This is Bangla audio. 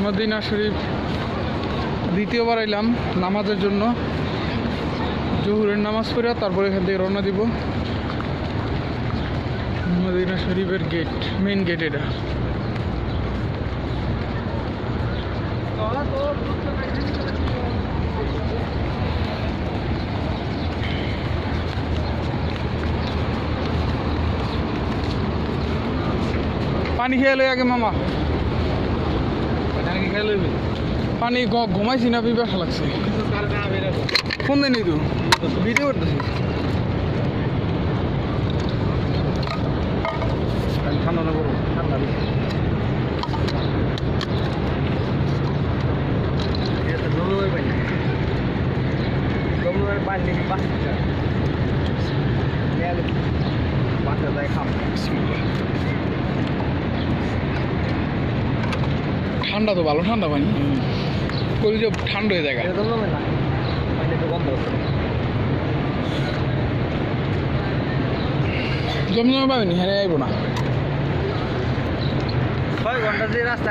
মদিনা শরীফ দ্বিতীয়বার এলাম নামাজের জন্য। জোহরের নামাজ পড়ে তারপরে এখান থেকে রওনা দিব। মদিনা শরীফের গেট, মেইন গেট এটা। পানি খেয়ে লই আগে মামা, পানি ঘুমাইছি না, পিপাসা লাগছে। ফোন দেয়নি তো, ভিডিও করতেছি। ঠান্ডা না করবো, ঠান্ডা ঠান্ডা তো ভালো, ঠান্ডা পানি কলিজা ঠান্ডা হয়ে যায়। জমজমে পাবেনি, হ্যাঁ আইব না। 6 ঘন্টা যে রাস্তা